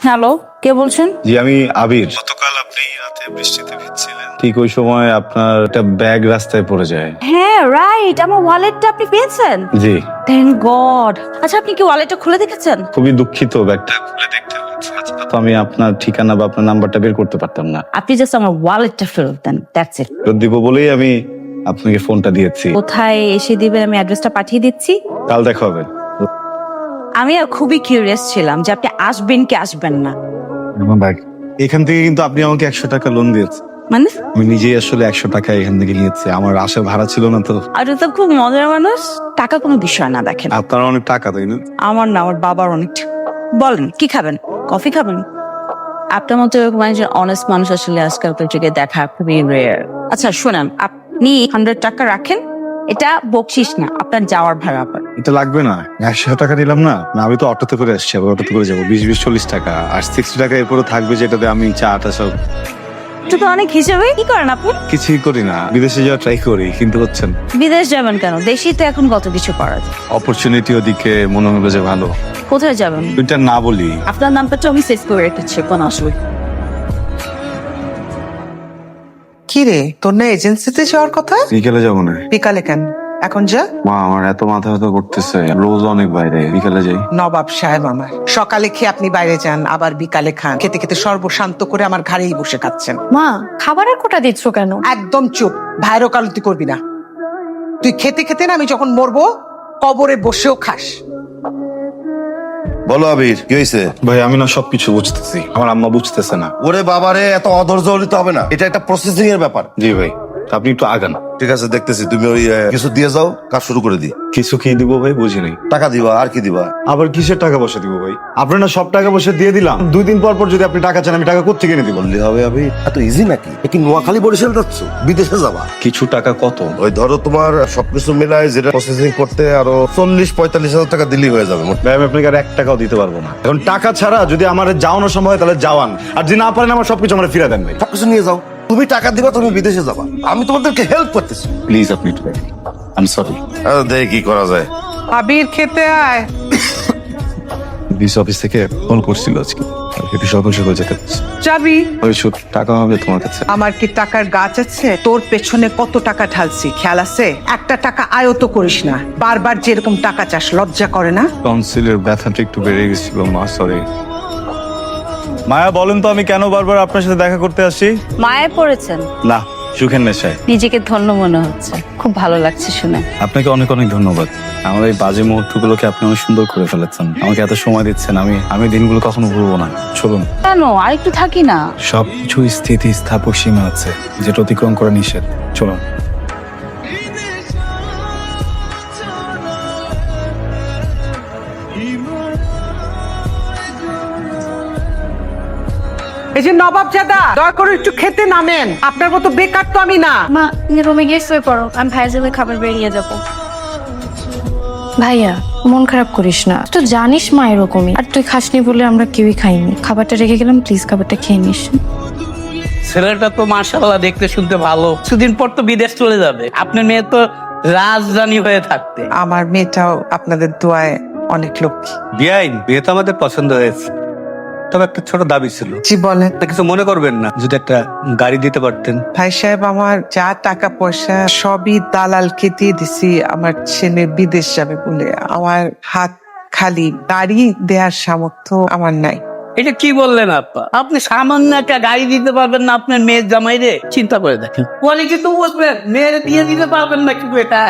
Hello, কে বলছেন? জি, আমি আবির। গতকাল আপনি রাতে বৃষ্টিতে ভিজছিলেন, ঠিক ওই সময় আপনার একটা ব্যাগ রাস্তায় পড়ে যায়। হ্যাঁ রাইট, আমার ওয়ালেটটা আপনি পেয়েছেন? জি, থ্যাংক গড। আচ্ছা, আপনি কি ওয়ালেটটা খুলে দেখেছেন? খুবই দুঃখিত, ব্যাগটা খুলে দেখতে হচ্ছে। তো আমি আপনার ঠিকানা বা আপনার নাম্বারটা বের করতে পারতাম না। আপনি জাস্ট আমার ওয়ালেটটা ফেরত দেন, দ্যাটস ইট। ফেরত দিব বলেই আমি আপনাকে ফোনটা দিয়েছি। কোথায় এসে দিবেন আমি অ্যাড্রেসটা পাঠিয়ে দিচ্ছি। কাল দেখা হবে। আমি আর খুবই কিউরিয়াস ছিলাম যে আপনি আসবেন কি আসবেন না। আমার ব্যাগ এখান থেকে, কিন্তু আপনি আমাকে 100 টাকা লোন দিয়েছেন। মানে আমি নিজেই আসলে 100 টাকা এখান থেকে নিয়েছি, আমার আসার ভাড়া ছিল না তো। আর তো খুব মজার মানুষ, টাকা কোনো বিষয় না দেখেন। আপনার অনেক টাকা, তাই না? আমার না, আমার বাবার অনেক বলেন কি খাবেন? কফি খাবেন? আপনার মতো এরকম একজন অনেস্ট মানুষ আসলে আজকালকার যুগে দেখা খুবই রেয়ার। আচ্ছা শোনান, আপনি 100 টাকা রাখেন, এটা বকশিস না, আপনার যাওয়ার ভাড়া। আবার এটা লাগবে না, 100 টাকা নিলাম না। আমি তো অটোতে করে আসছি, আবার অটোতে করে যাবো। 20-20-40 টাকা আর 60 টাকা এরপরে থাকবে, যেটাতে আমি চাটা সব এটা তো অনেক হিসেবে। কি করেন আপনি? কিছুই করি না, বিদেশে যাওয়া ট্রাই করি কিন্তু হচ্ছে না। বিদেশ যাবেন কেন? দেশেই তো এখন কত কিছু করা যায়। অপরচুনিটি ওদিকে মনে হলো যে ভালো। কোথায় যাবেন? দুইটা না বলি। আপনার নামটা তো আমি সেভ করে রেখেছি, কোনো অসুবিধা। কি রে, তোর না এজেন্সিতে যাওয়ার কথা? বিকেলে যাবো না। বিকালে কেন? এখন যা। মা, আমার এত মাথা ব্যথা করতেছে, রোজ অনেক বাইরে, বিকালে যাই। নবাব সাহেব আমার, সকালে খেয়ে আপনি বাইরে যান, আবার বিকালে খান। খেতে খেতে সর্বশান্ত করে আমার ঘাড়েই বসে খাচ্ছেন। মা, খাবারের কোটা দিচ্ছ কেন? একদম চুপ, ভাইয়ের ওকালতি করবি না। তুই খেতে খেতে না আমি যখন মরবো কবরে বসেও খাস। বলো আবির, কি হয়েছে? ভাই, আমি না সবকিছু বুঝতেছি, আমার আম্মা বুঝতেছে না। ওরে বাবারে, এত অধৈর্য হলে তো হবে না, এটা একটা প্রসেসিং এর ব্যাপার। জি ভাই, আপনি একটু আগান। ঠিক আছে, দেখতেছি। তুমি ওই কিছু দিয়ে যাও, কাজ শুরু করে দি। কিছু কি দিব ভাই, বুঝি নাই। টাকা দিবা, আর কি দিবা? আবার কিসের টাকা পয়সা দিব ভাই? আপনার না সব টাকা পয়সা দিয়ে দিলাম, 2 দিন পর পর যদি আপনি টাকা চান, আমি টাকা কোত্থেকে এনে দিব? বললে হবে আবির? এত ইজি নাকি? এ কি নোয়াখালী বরিশাল যাচ্ছ? বিদেশে যাবা? কিছু টাকা কত? ওই ধরো তোমার সবকিছু মিলায় যেটা প্রসেসিং করতে আরো 40-45 হাজার টাকা দিলেই হয়ে যাবে। ভাই, আমি আপনাকে আর 1 টাকাও দিতে পারবো না। এখন টাকা ছাড়া যদি আমার যাওয়ানোর সময় হয়, তাহলে যাওয়ান, আর যদি না পারেন আমার সবকিছু আমার ফিরে দেন ভাই। সবকিছু নিয়ে যাও। তুমি টাকা দিবা, তুমি বিদেশে যাবা, আমি তোমাদেরকে হেল্প করতেছি। প্লিজ আপনি একটু দেখেন। I am sorry. দেখি কি করা যায়। আবির, খেতে আয়। বিস অফিস থেকে ফোন করছিল আজকে, একটু সকাল সকাল যেতে বলছে। যাবি? ওই টাকা হবে তোমার কাছে? আমার কি টাকার গাছ আছে? তোর পেছনে কত টাকা ঢালছি খেয়াল আছে? একটা টাকা আয়ত করিস না। বারবার যেরকম টাকা চাস, লজ্জা করে না? টনসিলের ব্যথাটা একটু বেড়ে গেছিল মা, সরি। মায়া, বলেন তো আমি কেন বারবার আপনার সাথে দেখা করতে আসি? মায়ে পড়েছেন? না, সুখের নেশায়। নিজেকে ধন্য মনে হচ্ছে, খুব ভালো লাগছে শুনে। আপনাকে অনেক অনেক ধন্যবাদ। আমার এই বাজে মুহূর্তগুলোকে আপনি অনেক সুন্দর করে ফেলেছেন, আমাকে এত সময় দিচ্ছেন। আমি দিনগুলো কখনো ভুলবো না। চলুন। কেন আরেকটু থাকি না? সবকিছু স্থিতি স্থাপক সীমা আছে, যেটা অতিক্রম করা নিষেধ। চলুন। এই যে নবাব জাদা, দয়া করে একটু খেতে নামেন। আপনার মতো বেকার তো আমি না। মা, তুমি রুমে গিয়ে শুয়ে পড়ো, আমি ভাইয়ের জন্য খাবার বেরিয়ে যাব। ভাইয়া, মন খারাপ করিস না, তুই তো জানিস মা এরকমই। আর তুই খাসনি বলে আমরা কেউই খাইনি। খাবারটা রেখে গেলাম, প্লিজ খাবারটা খেয়ে নিস। ছেলেটা তো মাশাআল্লাহ দেখতে শুনতে ভালো, কিছুদিন পর তো বিদেশ চলে যাবে। আপনার মেয়ে তো রাজধানী হয়ে থাকতে। আমার মেয়েটাও আপনাদের দোয়ায় অনেক লক্ষ্মী। বিআইন, বিয়ে তো আমাদের পছন্দ হয়েছে, তবে একটা ছোট দাবি ছিল। জি বলেন। তা কিছু মনে করবেন না, যদি একটা গাড়ি দিতে পারতেন। ভাই সাহেব, আমার যা টাকা পয়সা সবই দালালকে দিয়ে দিছি আমার ছেলে বিদেশ যাবে বলে। আমার হাত খালি, গাড়ি দেওয়ার সামর্থ্য আমার নাই। এটা কি বললেন আপা? আপনি সামান্য একটা গাড়ি দিতে পারবেন না আপনার মেয়ের জামাইরে? চিন্তা করে দেখেন, বলে কিন্তু বলবেন মেয়ের বিয়ে দিতে পারবেন না কিন্তু এটা।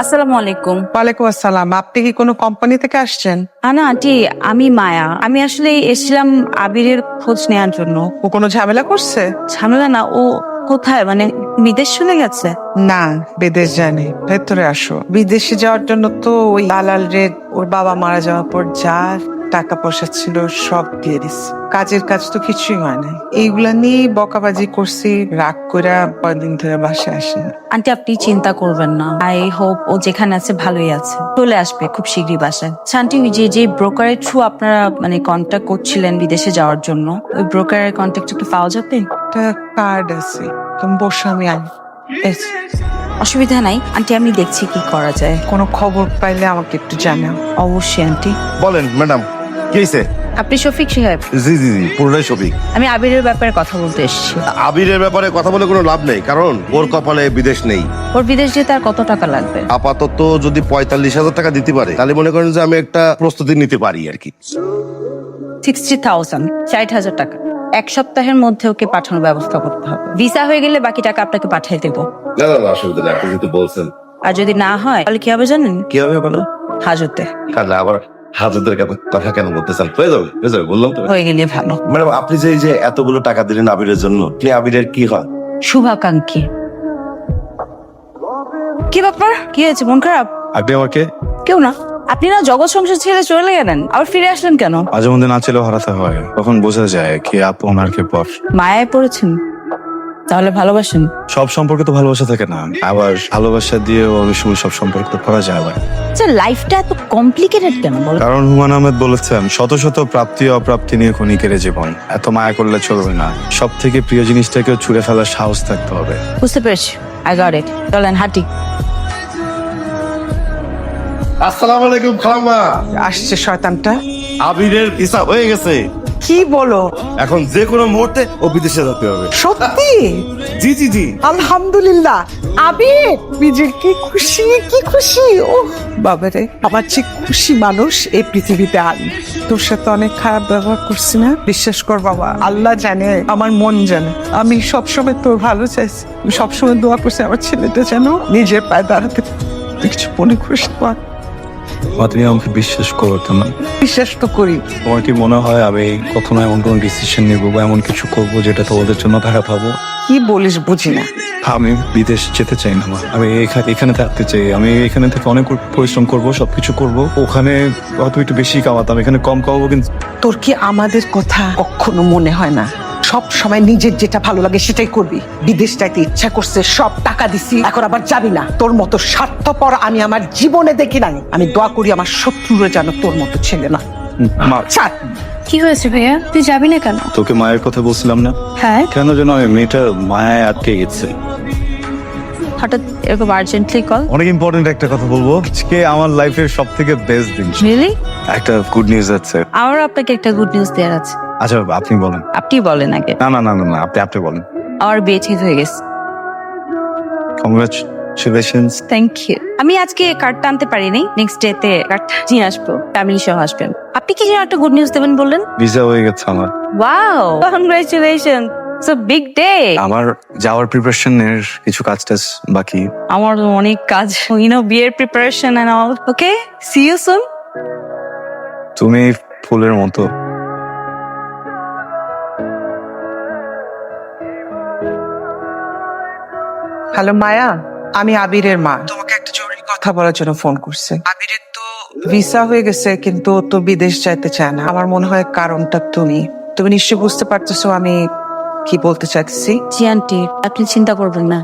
আসসালামু আলাইকুম। ওয়ালাইকুম আসসালাম। আপনি কি কোনো কোম্পানি থেকে আসছেন? না আন্টি, আমি মায়া। আমি আসলে এসেছিলাম আবিরের খোঁজ নেওয়ার জন্য। ও কোনো ঝামেলা করছে? ঝামেলা না, ও কোথায় মানে বিদেশ চলে গেছে? না, বিদেশ যায়নি। ভেতরে আসো। বিদেশে যাওয়ার জন্য তো ওই দালাল রে ওর বাবা মারা যাওয়ার পর যা টাকা পয়সা ছিল সব দিয়ে দিচ্ছে। কাজের কাজ তো কিছুই হয় না। এইগুলা নিয়ে বকাবাজি করছি, রাগ করে কয়েকদিন ধরে বাসায় আসে না। আন্টি আপনি চিন্তা করবেন না, আই হোপ ও যেখানে আছে ভালোই আছে, চলে আসবে খুব শীঘ্রই বাসায়। আন্টি, যে ব্রোকারের থ্রু আপনারা মানে কন্ট্যাক্ট করছিলেন বিদেশে যাওয়ার জন্য, ওই ব্রোকারের কন্ট্যাক্ট একটু পাওয়া যাবে? একটা কার্ড আছে, তুমি বসো, আমি আনি। অসুবিধা নাই আন্টি, আমি দেখছি কি করা যায়। কোনো খবর পাইলে আমাকে একটু জানাও। অবশ্যই আন্টি। বলেন ম্যাডাম, কি হয়েছে? আপনি শফিক সাহেব? জি জি জি, পুরোটাই শফিক। আমি আবিরের ব্যাপারে কথা বলতে এসেছি। আবিরের ব্যাপারে কথা বলে কোনো লাভ নেই, কারণ ওর কপালে বিদেশ নেই। ওর বিদেশ যেতে আর কত টাকা লাগবে? আপাতত যদি 45,000 টাকা দিতে পারে, তাহলে মনে করেন যে আমি একটা প্রস্তুতি নিতে পারি আর কি। 60,000, 60,000 টাকা। এক সপ্তাহের মধ্যে ওকে পাঠানোর ব্যবস্থা করতে হবে। ভিসা হয়ে গেলে বাকি টাকা আপনাকে পাঠিয়ে দেবো। না না, অসুবিধা নেই, আপনি যদি বলছেন। আর যদি না হয় তাহলে কি হবে জানেন? কি হবে বলো? হাজতে। কাজে আবার হাজারদের কথা কেন বলতেছেন? হয়ে যাবে বললাম তো। হয়ে গেলে ভালো। ম্যাডাম, আপনি যে এই যে এতগুলো টাকা দিলেন আবিরের জন্য, আপনি আবিরের কি হয়? শুভাকাঙ্ক্ষী। কি ব্যাপার? কি হয়েছে? মন খারাপ? আপনি আমাকে কেউ না। আপনি না জগৎ সংসার ছেড়ে চলে গেলেন, আবার ফিরে আসলেন কেন? মাঝে মধ্যে না চেলেও হারাতে হয়, তখন বোঝা যায় কে আপন আর কে পর। মায়ায় পড়েছেন? তাহলে ভালোবাসেন? সব সম্পর্কে তো ভালোবাসা থাকে না, আবার ভালোবাসা দিয়েও অনেক সময় সব সম্পর্ক তো করা যায় না। আচ্ছা, লাইফটা এত কমপ্লিকেটেড কেন বলো? কারণ হুমায়ুন আহমেদ বলেছেন, শত শত প্রাপ্তি অপ্রাপ্তি নিয়ে ক্ষণিকের জীবন, এত মায়া করলে চলবে না, সব থেকে প্রিয় জিনিসটাকেও ছুঁড়ে ফেলার সাহস থাকতে হবে। বুঝতে পেরেছি, আই গট ইট। চলেন হাঁটি। আসসালামু আলাইকুম খালাম্মা। আসছে শয়তানটা। আবিরের ভিসা হয়ে গেছে, কি বলো? এখন যে কোনো মুহূর্তে ও বিদেশে যেতে হবে। সত্যি? জি জি জি। আলহামদুলিল্লাহ। আবির বিজয় কি খুশি, কি খুশি। ও বাবারে, আমার চেয়ে খুশি মানুষ এই পৃথিবীতে আর নেই। তোর সাথে অনেক খারাপ ব্যবহার করছি না? বিশ্বাস কর বাবা, আল্লাহ জানে, আমার মন জানে, আমি সবসময় তোর ভালো চাইছি। আমি সবসময় দোয়া করছি আমার ছেলেটা যেন নিজের পায়ে দাঁড়াতে পারে। তুই কিছু মনে করিস না। তুমি আমাকে বিশ্বাস করতো না? বিশ্বাস তো করি। তোমার কি মনে হয় আমি কখনো এমন কোনো ডিসিশন নেবো বা এমন কিছু করবো যেটা তোমাদের জন্য খারাপ হবো? কি বলিস বুঝি না। আমি বিদেশ যেতে চাই না মা, আমি এখানে থাকতে চাই। আমি এখানে থেকে অনেক পরিশ্রম করব, সবকিছু করব। ওখানে হয়তো একটু বেশি কামাতাম, এখানে কম কামাবো। কিন্তু তোর কি আমাদের কথা কখনো মনে হয় না? সব সময় নিজের যেটা ভালো লাগে সেটাই করবি। বিদেশ যাইতে ইচ্ছা করছে, সব টাকা দিছি, এখন আবার যাবি না? তোর মতো স্বার্থপর আমি আমার জীবনে দেখি নাই। আমি দোয়া করি আমার শত্রুরা যেন তোর মতো ছেলে না। মা, ছাড়। কি হয়েছে ভাইয়া? তুই যাবি না কেন? তোকে মায়ের কথা বলছিলাম না? হ্যাঁ। কেন যেন আমি মেয়েটা মায়ায় আটকে গেছে। হঠাৎ এরকম আর্জেন্টলি কল? অনেক ইম্পর্টেন্ট একটা কথা বলবো, আজকে আমার লাইফের সব থেকে বেস্ট দিন। রিয়েলি? একটা গুড নিউজ আছে। আমারও আপনাকে একটা গুড নিউজ দেওয়ার আছে। আচ্ছা আপনি বলেন। আপনি বলেন আগে। না না না না না, আপনি বলেন। আমার বিয়ে ঠিক হয়ে গেছে। কংগ্রাচুলেশনস। Thank you. আমি আজকে কার্ডটা আনতে পারিনি, নেক্সট ডে তে কার্ডটা নিয়ে আসবো, ফ্যামিলি সহ আসবেন। আপনি কি যেন একটা গুড নিউজ দেবেন বললেন? ভিসা হয়ে গেছে আমার। Wow, congratulation, so big day. আমার যাওয়ার প্রিপারেশনের কিছু কাজ টাজ বাকি। আমার অনেক কাজ, বিয়ের preparation and all. Okay, see you soon. তুমি ফুলের মতো। হ্যালো মায়া, আমি আবিরের মা। তোমাকে একটা জরুরি কথা বলার জন্য ফোন করছে। আবিরের তো ভিসা হয়ে গেছে, কিন্তু ও তো বিদেশ যাইতে চায় না। আমার মনে হয় কারণটা তুমি নিশ্চয়ই বুঝতে পারতেছো আমি কি বলতে চাইতেছি। জি আন্টি, আপনি চিন্তা করবেন না,